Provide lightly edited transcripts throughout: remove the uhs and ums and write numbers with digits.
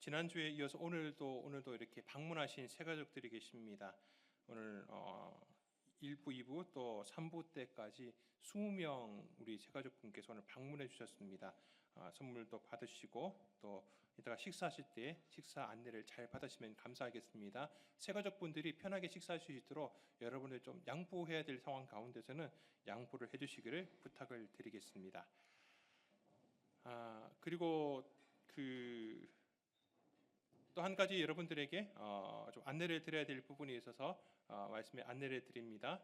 지난주에 이어서 오늘도 이렇게 방문하신 새 가족들이 계십니다. 오늘 1부, 2부 또 3부 때까지 20명 우리 새 가족분께서 오늘 방문해 주셨습니다. 선물도 받으시고 또 이따가 식사하실 때 식사 안내를 잘 받으시면 감사하겠습니다. 새 가족분들이 편하게 식사할 수 있도록 여러분을 좀 양보해야 될 상황 가운데서는 양보를 해주시기를 부탁을 드리겠습니다. 그리고 또 한 가지 여러분들에게 좀 안내를 드려야 될 부분이 있어서 말씀에 안내를 드립니다.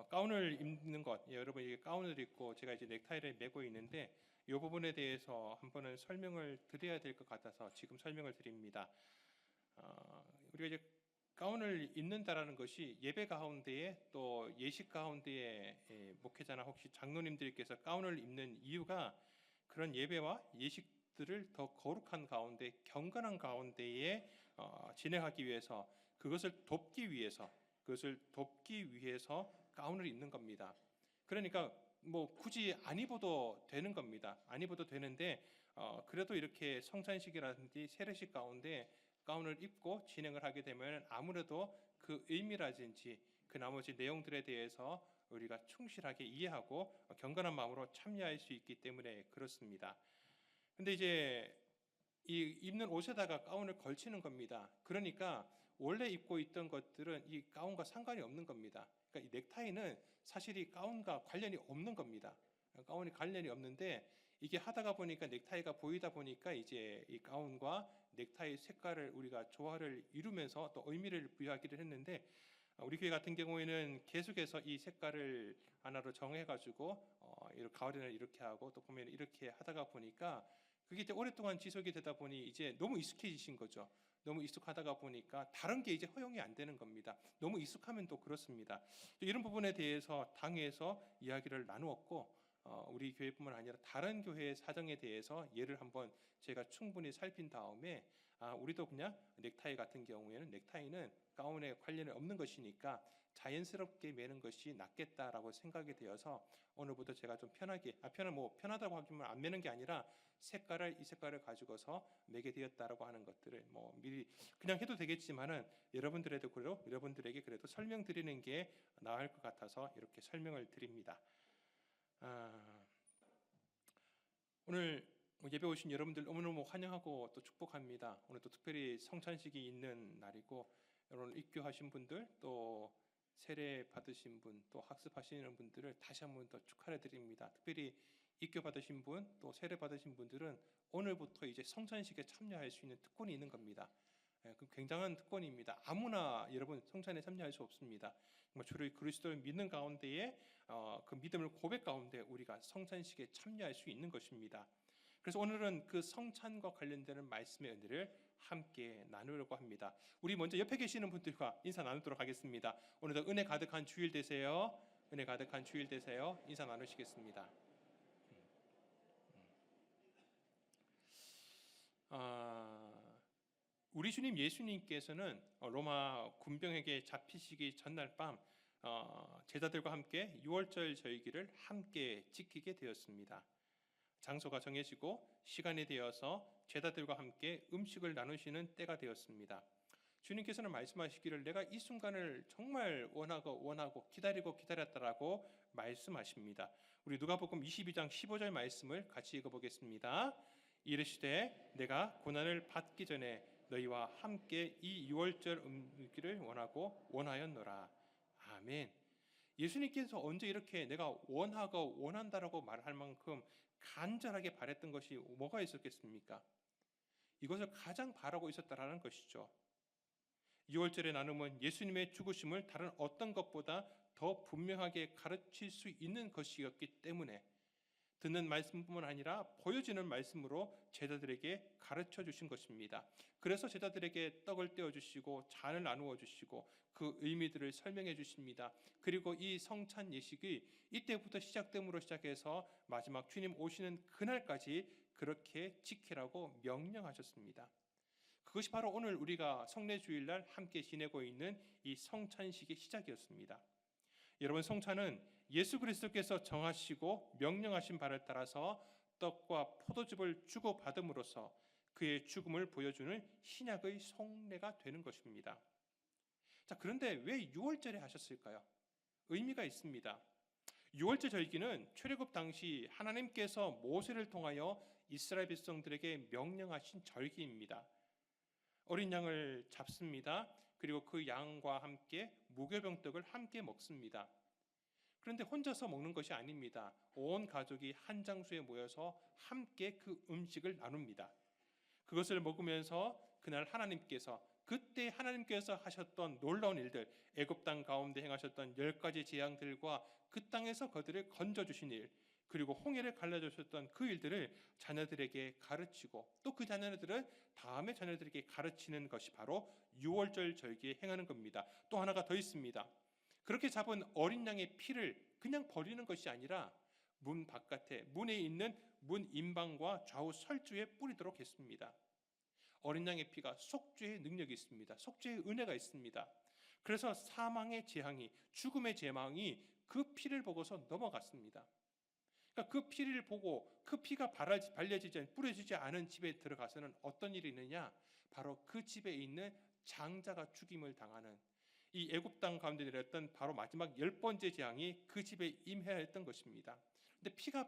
가운을 입는 것, 여러분 이게 가운을 입고 제가 이제 넥타이를 메고 있는데 이 부분에 대해서 한번은 설명을 드려야 될 것 같아서 지금 설명을 드립니다. 우리가 이제 가운을 입는다라는 것이 예배 가운데에 또 예식 가운데에 목회자나 혹시 장로님들께서 가운을 입는 이유가 그런 예배와 예식들을 더 거룩한 가운데 경건한 가운데에 진행하기 위해서 그것을 돕기 위해서 가운을 입는 겁니다. 그러니까 뭐 굳이 안 입어도 되는 겁니다. 안 입어도 되는데 그래도 이렇게 성찬식이라든지 세례식 가운데 가운을 입고 진행을 하게 되면 아무래도 그 의미라든지 그 나머지 내용들에 대해서 우리가 충실하게 이해하고 경건한 마음으로 참여할 수 있기 때문에 그렇습니다. 근데 이제 이 입는 옷에다가 가운을 걸치는 겁니다. 그러니까 원래 입고 있던 것들은 이 가운과 상관이 없는 겁니다. 그러니까 이 넥타이는 사실 이 가운과 관련이 없는 겁니다. 가운이 관련이 없는데 이게 하다가 보니까 넥타이가 보이다 보니까 이제 이 가운과 넥타이 색깔을 우리가 조화를 이루면서 또 의미를 부여하기를 했는데 우리 교회 같은 경우에는 계속해서 이 색깔을 하나로 정해가지고 가을에는 이렇게 하고 또 봄에는 이렇게 하다가 보니까 그게 이제 오랫동안 지속이 되다 보니 이제 너무 익숙해지신 거죠. 너무 익숙하다가 보니까 다른 게 이제 허용이 안 되는 겁니다. 너무 익숙하면 또 그렇습니다. 이런 부분에 대해서 당회에서 이야기를 나누었고 우리 교회뿐만 아니라 다른 교회의 사정에 대해서 예를 한번 제가 충분히 살핀 다음에 우리도 그냥 넥타이 같은 경우에는 넥타이는 가운에 관련이 없는 것이니까 자연스럽게 매는 것이 낫겠다라고 생각이 되어서 오늘부터 제가 좀 편하게 편하다고 하기만 안 매는 게 아니라 이 색깔을 가지고서 매게 되었다라고 하는 것들을 뭐 미리 그냥 해도 되겠지만은 여러분들에게 그래도 설명드리는 게 나을 것 같아서 이렇게 설명을 드립니다. 오늘 예배 오신 여러분들 너무너무 환영하고 또 축복합니다. 오늘 또 특별히 성찬식이 있는 날이고 여러분 입교하신 분들 또 세례 받으신 분 또 학습하시는 분들을 다시 한번 더 축하해 드립니다. 특별히 입교 받으신 분 또 세례 받으신 분들은 오늘부터 이제 성찬식에 참여할 수 있는 특권이 있는 겁니다. 그 굉장한 특권입니다. 아무나 여러분 성찬에 참여할 수 없습니다. 주로 그리스도를 믿는 가운데에 그 믿음을 고백 가운데 우리가 성찬식에 참여할 수 있는 것입니다. 그래서 오늘은 그 성찬과 관련되는 말씀의 은혜를 함께 나누려고 합니다. 우리 먼저 옆에 계시는 분들과 인사 나누도록 하겠습니다. 오늘도 은혜 가득한 주일 되세요. 은혜 가득한 주일 되세요. 인사 나누시겠습니다. 우리 주님 예수님께서는 로마 군병에게 잡히시기 전날 밤 제자들과 함께 유월절 절기를 함께 지키게 되었습니다. 장소가 정해지고 시간이 되어서 제자들과 함께 음식을 나누시는 때가 되었습니다. 주님께서는 말씀하시기를 내가 이 순간을 정말 원하고 기다렸다라고 말씀하십니다. 우리 누가복음 22장 15절 말씀을 같이 읽어보겠습니다. 이르시되 내가 고난을 받기 전에 너희와 함께 이 유월절 음식을 원하였노라. 아멘. 예수님께서 언제 이렇게 내가 원한다라고 말할 만큼 간절하게 바랬던 것이 뭐가 있었겠습니까? 이것을 가장 바라고 있었다라는 것이죠. 유월절의 나눔은 예수님의 죽으심을 다른 어떤 것보다 더 분명하게 가르칠 수 있는 것이었기 때문에 듣는 말씀뿐만 아니라 보여지는 말씀으로 제자들에게 가르쳐 주신 것입니다. 그래서 제자들에게 떡을 떼어주시고 잔을 나누어 주시고 그 의미들을 설명해 주십니다. 그리고 이 성찬 예식이 이때부터 시작됨으로 시작해서 마지막 주님 오시는 그날까지 그렇게 지키라고 명령하셨습니다. 그것이 바로 오늘 우리가 성례주일날 함께 지내고 있는 이 성찬식의 시작이었습니다. 여러분, 성찬은 예수 그리스도께서 정하시고 명령하신 바를 따라서 떡과 포도즙을 주고받음으로써 그의 죽음을 보여주는 신약의 속례가 되는 것입니다. 자, 그런데 왜 6월절에 하셨을까요? 의미가 있습니다. 6월절 절기는 출애굽 당시 하나님께서 모세를 통하여 이스라엘 백성들에게 명령하신 절기입니다. 어린 양을 잡습니다. 그리고 그 양과 함께 무교병떡을 함께 먹습니다. 그런데 혼자서 먹는 것이 아닙니다. 온 가족이 한 장소에 모여서 함께 그 음식을 나눕니다. 그것을 먹으면서 그날 그때 하나님께서 하셨던 놀라운 일들, 애굽 땅 가운데 행하셨던 10가지 재앙들과 그 땅에서 그들을 건져주신 일, 그리고 홍해를 갈라주셨던 그 일들을 자녀들에게 가르치고 또 그 자녀들은 다음에 자녀들에게 가르치는 것이 바로 6월절 절기에 행하는 겁니다. 또 하나가 더 있습니다. 그렇게 잡은 어린 양의 피를 그냥 버리는 것이 아니라 문 바깥에 문에 있는 문 임방과 좌우 설주에 뿌리도록 했습니다. 어린 양의 피가 속죄의 능력이 있습니다. 속죄의 은혜가 있습니다. 그래서 사망의 재앙이, 죽음의 재앙이 그 피를 보고서 넘어갔습니다. 그러니까 그 피를 보고 그 피가 뿌려지지 않은 집에 들어가서는 어떤 일이 있느냐? 바로 그 집에 있는 장자가 죽임을 당하는, 이 애굽 땅 가운데 내렸던 바로 마지막 10번째 재앙이 그 집에 임해야 했던 것입니다. 근데 피가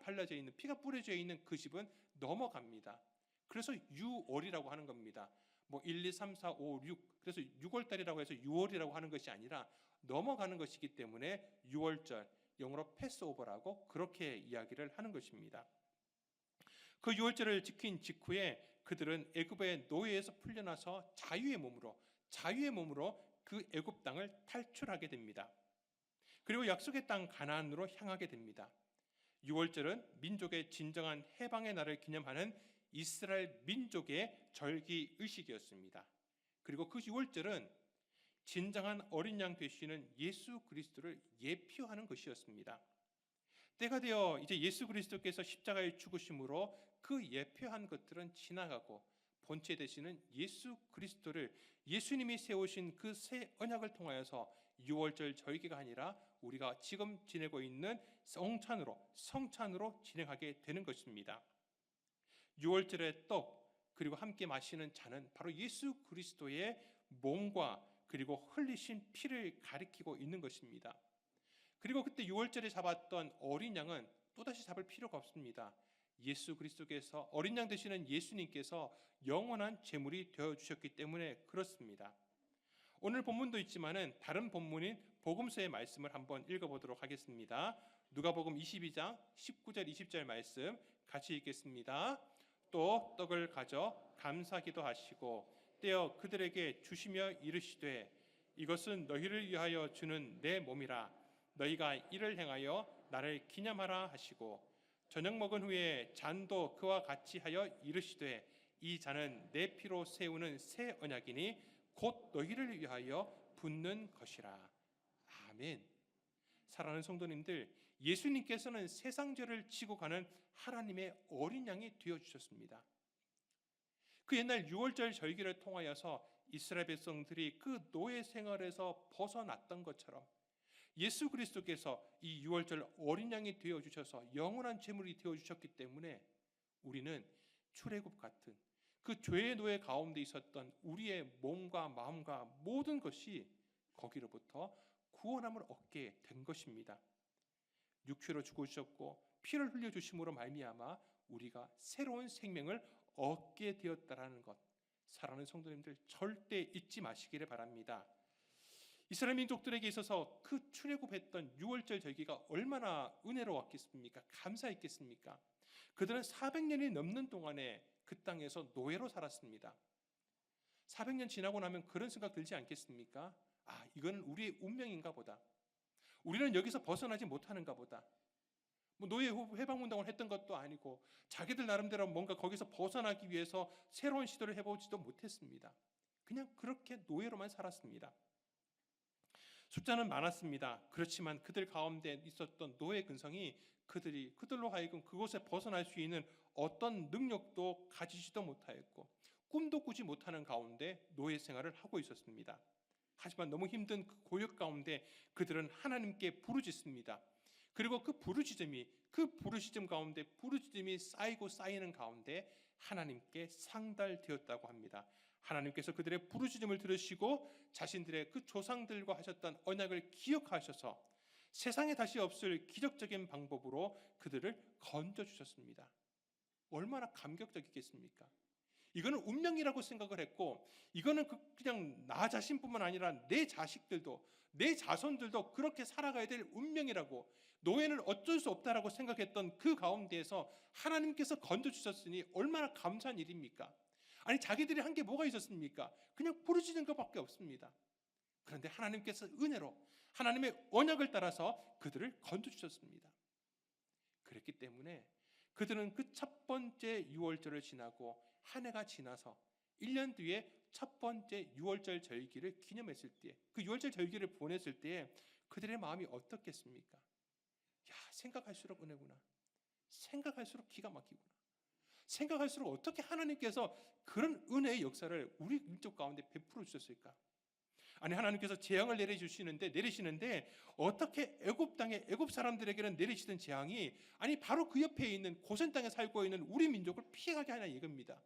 뿌려져 있는 그 집은 넘어갑니다. 그래서 6월이라고 하는 겁니다. 1, 2, 3, 4, 5, 6, 그래서 6월달이라고 해서 6월이라고 하는 것이 아니라 넘어가는 것이기 때문에 6월절, 영어로 패스오버라고 그렇게 이야기를 하는 것입니다. 그 6월절을 지킨 직후에 그들은 애굽의 노예에서 풀려나서 자유의 몸으로 그 애굽 땅을 탈출하게 됩니다. 그리고 약속의 땅 가나안으로 향하게 됩니다. 6월절은 민족의 진정한 해방의 날을 기념하는 이스라엘 민족의 절기 의식이었습니다. 그리고 그 6월절은 진정한 어린 양 되시는 예수 그리스도를 예표하는 것이었습니다. 때가 되어 이제 예수 그리스도께서 십자가에 죽으심으로 그 예표한 것들은 지나가고 본체 되시는 예수 그리스도를, 예수님이 세우신 그 새 언약을 통하여서 6월절 절기가 아니라 우리가 지금 지내고 있는 성찬으로 진행하게 되는 것입니다. 6월절의 떡 그리고 함께 마시는 잔은 바로 예수 그리스도의 몸과 그리고 흘리신 피를 가리키고 있는 것입니다. 그리고 그때 6월절에 잡았던 어린 양은 또다시 잡을 필요가 없습니다. 예수 그리스도께서, 어린 양 되시는 예수님께서 영원한 제물이 되어주셨기 때문에 그렇습니다. 오늘 본문도 있지만은 다른 본문인 복음서의 말씀을 한번 읽어보도록 하겠습니다. 누가복음 22장 19절 20절 말씀 같이 읽겠습니다. 또 떡을 가져 감사기도 하시고 떼어 그들에게 주시며 이르시되 이것은 너희를 위하여 주는 내 몸이라. 너희가 이를 행하여 나를 기념하라 하시고 저녁 먹은 후에 잔도 그와 같이 하여 이르시되 이 잔은 내 피로 세우는 새 언약이니 곧 너희를 위하여 붓는 것이라. 아멘. 사랑하는 성도님들, 예수님께서는 세상 죄를 지고 가는 하나님의 어린 양이 되어주셨습니다. 그 옛날 6월절 절기를 통하여서 이스라엘 백성들이 그 노예 생활에서 벗어났던 것처럼 예수 그리스도께서 이 6월절 어린 양이 되어주셔서 영원한 제물이 되어주셨기 때문에 우리는 출애굽 같은 그 죄의 노예 가운데 있었던 우리의 몸과 마음과 모든 것이 거기로부터 구원함을 얻게 된 것입니다. 육체로 죽으셨고 피를 흘려주심으로 말미암아 우리가 새로운 생명을 얻게 되었다라는 것, 사랑하는 성도님들 절대 잊지 마시기를 바랍니다. 이스라엘 민족들에게 있어서 그 출애굽했던 6월절 절기가 얼마나 은혜로웠겠습니까? 감사했겠습니까? 그들은 400년이 넘는 동안에 그 땅에서 노예로 살았습니다. 400년 지나고 나면 그런 생각 들지 않겠습니까? 이건 우리의 운명인가 보다. 우리는 여기서 벗어나지 못하는가 보다. 노예 해방운동을 했던 것도 아니고 자기들 나름대로 뭔가 거기서 벗어나기 위해서 새로운 시도를 해보지도 못했습니다. 그냥 그렇게 노예로만 살았습니다. 숫자는 많았습니다. 그렇지만 그들 가운데 있었던 노예 근성이 그들로 하여금 그곳에 벗어날 수 있는 어떤 능력도 가지지도 못하였고 꿈도 꾸지 못하는 가운데 노예 생활을 하고 있었습니다. 하지만 너무 힘든 그 고역 가운데 그들은 하나님께 부르짖습니다. 그리고 그 부르짖음 가운데 부르짖음이 쌓이고 쌓이는 가운데 하나님께 상달되었다고 합니다. 하나님께서 그들의 부르짖음을 들으시고 자신들의 그 조상들과 하셨던 언약을 기억하셔서 세상에 다시 없을 기적적인 방법으로 그들을 건져주셨습니다. 얼마나 감격적이겠습니까? 이거는 운명이라고 생각을 했고, 이거는 그냥 나 자신뿐만 아니라 내 자식들도, 내 자손들도 그렇게 살아가야 될 운명이라고, 노예는 어쩔 수 없다라고 생각했던 그 가운데에서 하나님께서 건져주셨으니 얼마나 감사한 일입니까? 아니, 자기들이 한 게 뭐가 있었습니까? 그냥 부르짖는 것밖에 없습니다. 그런데 하나님께서 은혜로 하나님의 언약을 따라서 그들을 건져주셨습니다. 그랬기 때문에 그들은 그 첫 번째 유월절을 지나고 한 해가 지나서 1년 뒤에 첫 번째 유월절 절기를 기념했을 때, 그 유월절 절기를 보냈을 때 그들의 마음이 어떻겠습니까? 야, 생각할수록 은혜구나. 생각할수록 기가 막히구나. 생각할수록 어떻게 하나님께서 그런 은혜의 역사를 우리 민족 가운데 베풀어 주셨을까? 아니, 하나님께서 재앙을 내리시는데 어떻게 애굽 땅에 애굽 사람들에게는 내리시던 재앙이 아니 바로 그 옆에 있는 고센 땅에 살고 있는 우리 민족을 피해가게 하냐 이겁니다.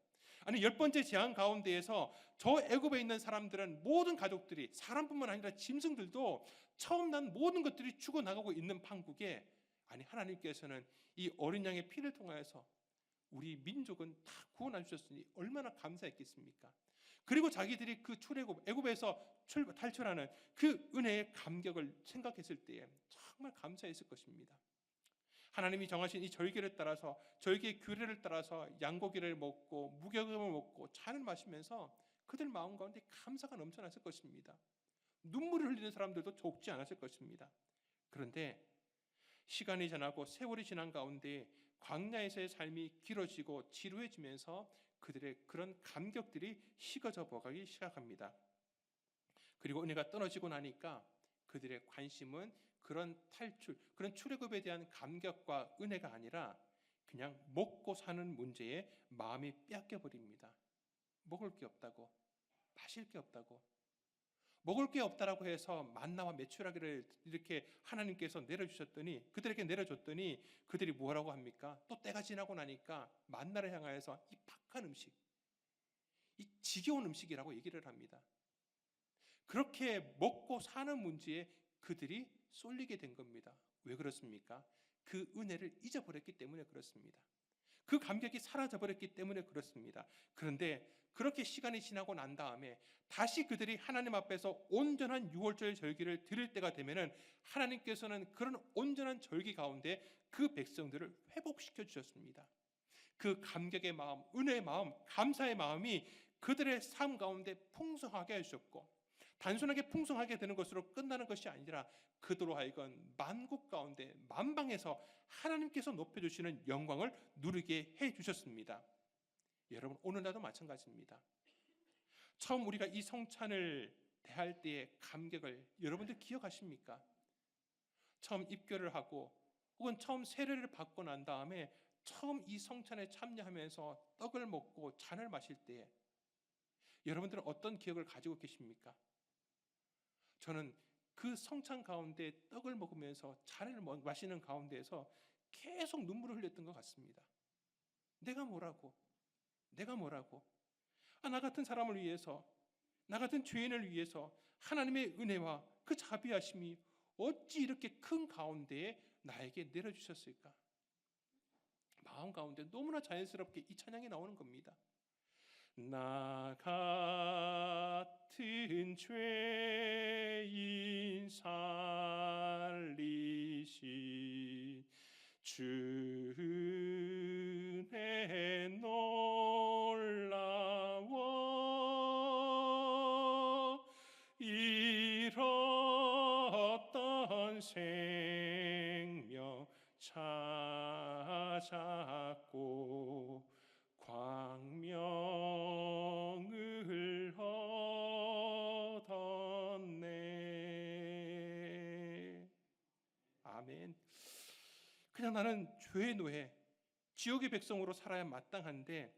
아니, 10번째 재앙 가운데에서 저 애굽에 있는 사람들은 모든 가족들이 사람뿐만 아니라 짐승들도 처음 난 모든 것들이 죽어나가고 있는 판국에 아니 하나님께서는 이 어린 양의 피를 통하여서 우리 민족은 다 구원해 주셨으니 얼마나 감사했겠습니까? 그리고 자기들이 그 출애굽 애굽에서 탈출하는 그 은혜의 감격을 생각했을 때에 정말 감사했을 것입니다. 하나님이 정하신 이 절기를 따라서 절기의 규례를 따라서 양고기를 먹고 무교금을 먹고 잔을 마시면서 그들 마음 가운데 감사가 넘쳐났을 것입니다. 눈물을 흘리는 사람들도 적지 않았을 것입니다. 그런데 시간이 지나고 세월이 지난 가운데 광야에서의 삶이 길어지고 지루해지면서 그들의 그런 감격들이 식어져 버가기 시작합니다. 그리고 은혜가 떨어지고 나니까 그들의 관심은 그런 그런 출애굽에 대한 감격과 은혜가 아니라 그냥 먹고 사는 문제에 마음이 빼앗겨 버립니다. 먹을 게 없다고, 마실 게 없다고, 먹을 게 없다라고 해서 만나와 메추라기를 이렇게 하나님께서 내려주셨더니 그들에게 내려줬더니 그들이 뭐라고 합니까? 또 때가 지나고 나니까 만나를 향하여서 이 박한 음식, 이 지겨운 음식이라고 얘기를 합니다. 그렇게 먹고 사는 문제에 그들이 쏠리게 된 겁니다. 왜 그렇습니까? 그 은혜를 잊어버렸기 때문에 그렇습니다. 그 감격이 사라져버렸기 때문에 그렇습니다. 그런데 그렇게 시간이 지나고 난 다음에 다시 그들이 하나님 앞에서 온전한 유월절 절기를 드릴 때가 되면은 하나님께서는 그런 온전한 절기 가운데 그 백성들을 회복시켜 주셨습니다. 그 감격의 마음, 은혜의 마음, 감사의 마음이 그들의 삶 가운데 풍성하게 해주셨고 단순하게 풍성하게 되는 것으로 끝나는 것이 아니라 그들로 하여금 만국 가운데 만방에서 하나님께서 높여주시는 영광을 누리게 해주셨습니다. 여러분, 오늘날도 마찬가지입니다. 처음 우리가 이 성찬을 대할 때의 감격을 여러분들 기억하십니까? 처음 입교를 하고 혹은 처음 세례를 받고 난 다음에 처음 이 성찬에 참여하면서 떡을 먹고 잔을 마실 때에 여러분들은 어떤 기억을 가지고 계십니까? 저는 그 성찬 가운데 떡을 먹으면서 잔을 마시는 가운데에서 계속 눈물을 흘렸던 것 같습니다. 내가 뭐라고? 나 같은 사람을 위해서, 나 같은 죄인을 위해서 하나님의 은혜와 그 자비하심이 어찌 이렇게 큰 가운데에 나에게 내려주셨을까? 마음 가운데 너무나 자연스럽게 이 찬양이 나오는 겁니다. 나 같은 죄인 살리신 주의 놀라워 잃었던 생명 찾았고 광명을 얻었네. 아멘. 그냥 나는 죄의 노예, 지옥의 백성으로 살아야 마땅한데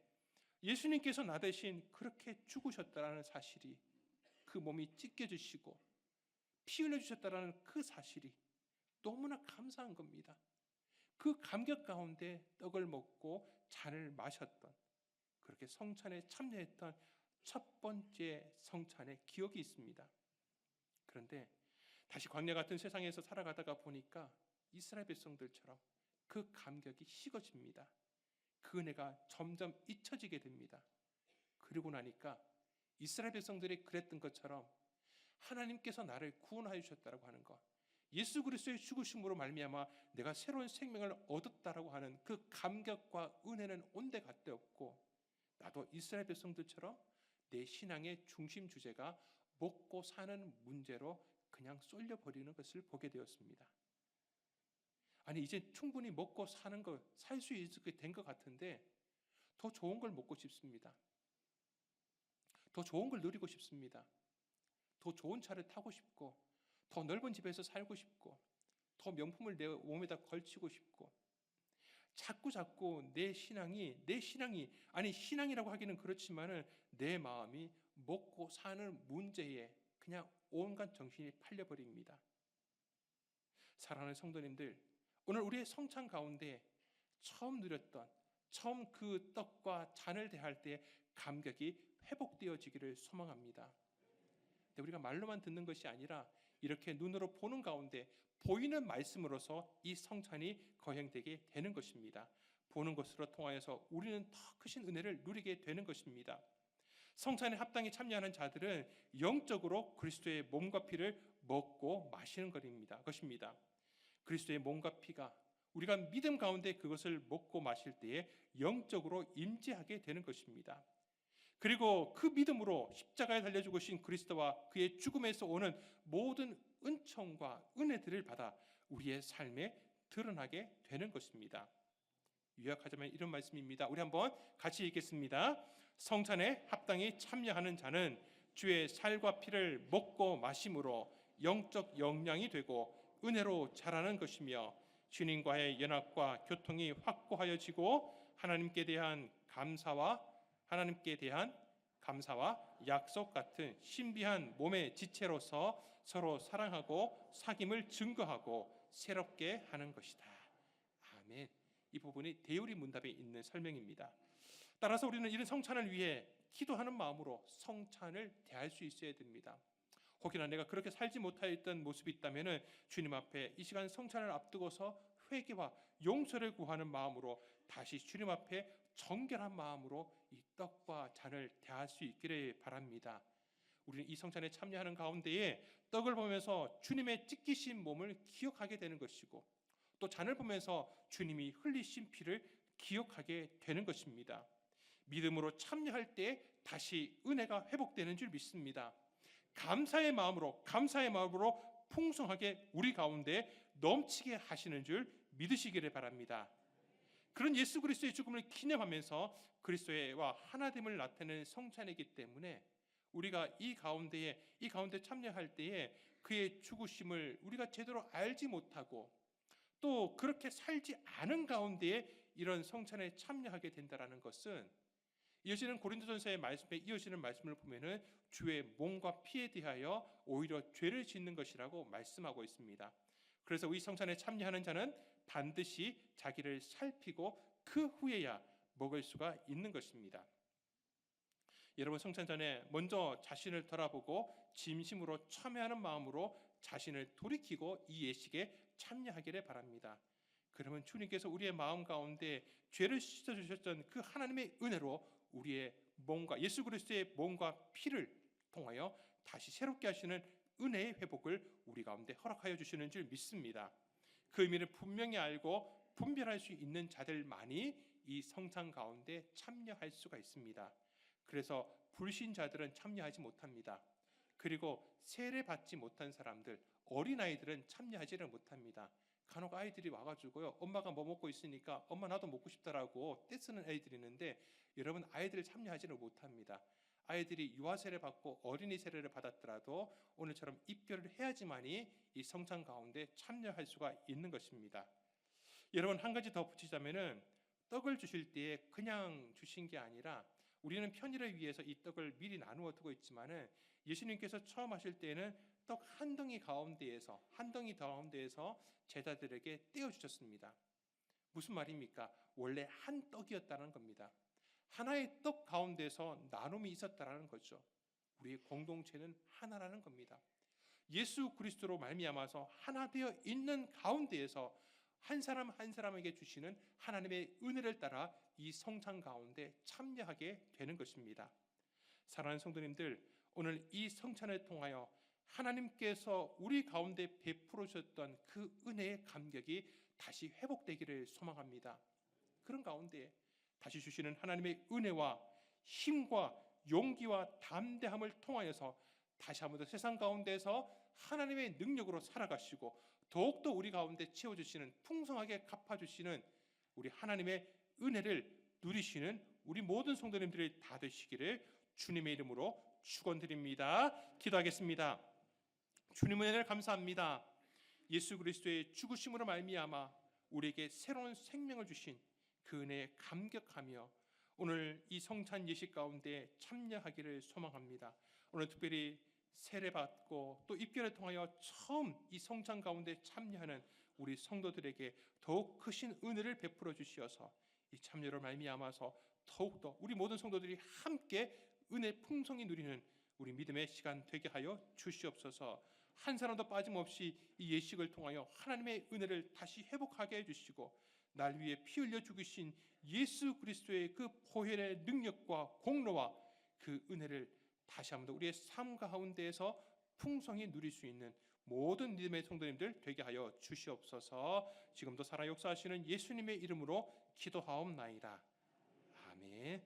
예수님께서 나 대신 그렇게 죽으셨다라는 사실이, 그 몸이 찢겨지시고 피 흘려주셨다라는 그 사실이 너무나 감사한 겁니다. 그 감격 가운데 떡을 먹고 잔을 마셨던, 그렇게 성찬에 참여했던 첫 번째 성찬의 기억이 있습니다. 그런데 다시 광야 같은 세상에서 살아가다가 보니까 이스라엘 백성들처럼 그 감격이 식어집니다. 그 은혜가 점점 잊혀지게 됩니다. 그리고 나니까 이스라엘 백성들이 그랬던 것처럼 하나님께서 나를 구원하여 주셨다라고 하는 것, 예수 그리스도의 죽으심으로 말미암아 내가 새로운 생명을 얻었다라고 하는 그 감격과 은혜는 온데 갔대 없고, 나도 이스라엘 백성들처럼 내 신앙의 중심 주제가 먹고 사는 문제로 그냥 쏠려버리는 것을 보게 되었습니다. 아니, 이제 충분히 먹고 사는 것, 살 수 있게 된 것 같은데 더 좋은 걸 먹고 싶습니다. 더 좋은 걸 누리고 싶습니다. 더 좋은 차를 타고 싶고, 더 넓은 집에서 살고 싶고, 더 명품을 내 몸에다 걸치고 싶고, 자꾸 내 신앙이 아니, 신앙이라고 하기는 그렇지만은 내 마음이 먹고 사는 문제에 그냥 온갖 정신이 팔려버립니다. 사랑하는 성도님들, 오늘 우리의 성찬 가운데 처음 누렸던, 처음 그 떡과 잔을 대할 때 감격이 회복되어지기를 소망합니다. 근데 우리가 말로만 듣는 것이 아니라 이렇게 눈으로 보는 가운데 보이는 말씀으로서 이 성찬이 거행되게 되는 것입니다. 보는 것으로 통하여서 우리는 더 크신 은혜를 누리게 되는 것입니다. 성찬에 합당히 참여하는 자들은 영적으로 그리스도의 몸과 피를 먹고 마시는 것입니다. 그리스도의 몸과 피가 우리가 믿음 가운데 그것을 먹고 마실 때에 영적으로 임재하게 되는 것입니다. 그리고 그 믿음으로 십자가에 달려 죽으신 그리스도와 그의 죽음에서 오는 모든 은총과 은혜들을 받아 우리의 삶에 드러나게 되는 것입니다. 요약하자면 이런 말씀입니다. 우리 한번 같이 읽겠습니다. 성찬에 합당히 참여하는 자는 주의 살과 피를 먹고 마심으로 영적 영양이 되고 은혜로 자라는 것이며, 주님과의 연합과 교통이 확고하여지고 하나님께 대한 감사와 약속 같은 신비한 몸의 지체로서 서로 사랑하고 사귐을 증거하고 새롭게 하는 것이다. 아멘. 이 부분이 대우리 문답에 있는 설명입니다. 따라서 우리는 이런 성찬을 위해 기도하는 마음으로 성찬을 대할 수 있어야 됩니다. 혹여나 내가 그렇게 살지 못하였던 모습이 있다면 주님 앞에 이 시간 성찬을 앞두고서 회개와 용서를 구하는 마음으로 다시 주님 앞에 정결한 마음으로 이 떡과 잔을 대할 수 있기를 바랍니다. 우리는 이 성찬에 참여하는 가운데에 떡을 보면서 주님의 찢기신 몸을 기억하게 되는 것이고, 또 잔을 보면서 주님이 흘리신 피를 기억하게 되는 것입니다. 믿음으로 참여할 때 다시 은혜가 회복되는 줄 믿습니다. 감사의 마음으로 풍성하게 우리 가운데 넘치게 하시는 줄 믿으시기를 바랍니다. 그런 예수 그리스도의 죽음을 기념하면서 그리스도와 하나됨을 나타내는 성찬이기 때문에 우리가 이 가운데 참여할 때에 그의 죽으심을 우리가 제대로 알지 못하고 또 그렇게 살지 않은 가운데에 이런 성찬에 참여하게 된다라는 것은, 이어지는 고린도전서의 말씀에 이어지는 말씀을 보면은 주의 몸과 피에 대하여 오히려 죄를 짓는 것이라고 말씀하고 있습니다. 그래서 이 성찬에 참여하는 자는 반드시 자기를 살피고 그 후에야 먹을 수가 있는 것입니다. 여러분, 성찬 전에 먼저 자신을 돌아보고 진심으로 참여하는 마음으로 자신을 돌이키고 이 예식에 참여하기를 바랍니다. 그러면 주님께서 우리의 마음 가운데 죄를 씻어주셨던 그 하나님의 은혜로 우리의 몸과 예수 그리스도의 몸과 피를 통하여 다시 새롭게 하시는 은혜의 회복을 우리 가운데 허락하여 주시는 줄 믿습니다. 그 의미를 분명히 알고 분별할 수 있는 자들만이 이 성찬 가운데 참여할 수가 있습니다. 그래서 불신자들은 참여하지 못합니다. 그리고 세례 받지 못한 사람들, 어린아이들은 참여하지를 못합니다. 간혹 아이들이 와가지고요, 엄마가 뭐 먹고 있으니까 엄마 나도 먹고 싶다라고 떼쓰는 아이들이 있는데, 여러분, 아이들 참여하지를 못합니다. 아이들이 유아 세례 받고 어린이 세례를 받았더라도 오늘처럼 입교를 해야지만이 이 성찬 가운데 참여할 수가 있는 것입니다. 여러분, 한 가지 더 붙이자면은 떡을 주실 때에 그냥 주신 게 아니라 우리는 편의를 위해서 이 떡을 미리 나누어 두고 있지만은 예수님께서 처음 하실 때에는 떡 한 덩이 가운데에서 제자들에게 떼어 주셨습니다. 무슨 말입니까? 원래 한 떡이었다는 겁니다. 하나의 떡 가운데서 나눔이 있었다라는 거죠. 우리의 공동체는 하나라는 겁니다. 예수 그리스도로 말미암아서 하나 되어 있는 가운데에서 한 사람 한 사람에게 주시는 하나님의 은혜를 따라 이 성찬 가운데 참여하게 되는 것입니다. 사랑하는 성도님들, 오늘 이 성찬을 통하여 하나님께서 우리 가운데 베풀어 주셨던 그 은혜의 감격이 다시 회복되기를 소망합니다. 그런 가운데 다시 주시는 하나님의 은혜와 힘과 용기와 담대함을 통하여서 다시 한번 더 세상 가운데서 하나님의 능력으로 살아가시고 더욱더 우리 가운데 채워주시는, 풍성하게 갚아주시는 우리 하나님의 은혜를 누리시는 우리 모든 성도님들이 다 되시기를 주님의 이름으로 축원드립니다. 기도하겠습니다. 주님의 은혜를 감사합니다. 예수 그리스도의 죽으심으로 말미암아 우리에게 새로운 생명을 주신 그 은혜에 감격하며 오늘 이 성찬 예식 가운데 참여하기를 소망합니다. 오늘 특별히 세례받고 또 입교를 통하여 처음 이 성찬 가운데 참여하는 우리 성도들에게 더욱 크신 은혜를 베풀어 주시어서 이 참여를 말미암아서 더욱더 우리 모든 성도들이 함께 은혜 풍성히 누리는 우리 믿음의 시간 되게 하여 주시옵소서. 한 사람도 빠짐없이 이 예식을 통하여 하나님의 은혜를 다시 회복하게 해주시고 날 위해 피 흘려 죽으신 예수 그리스도의 그 보혈의 능력과 공로와 그 은혜를 다시 한번 더 우리의 삶 가운데에서 풍성히 누릴 수 있는 모든 믿음의 성도님들 되게 하여 주시옵소서. 지금도 살아 역사하시는 예수님의 이름으로 기도하옵나이다. 아멘.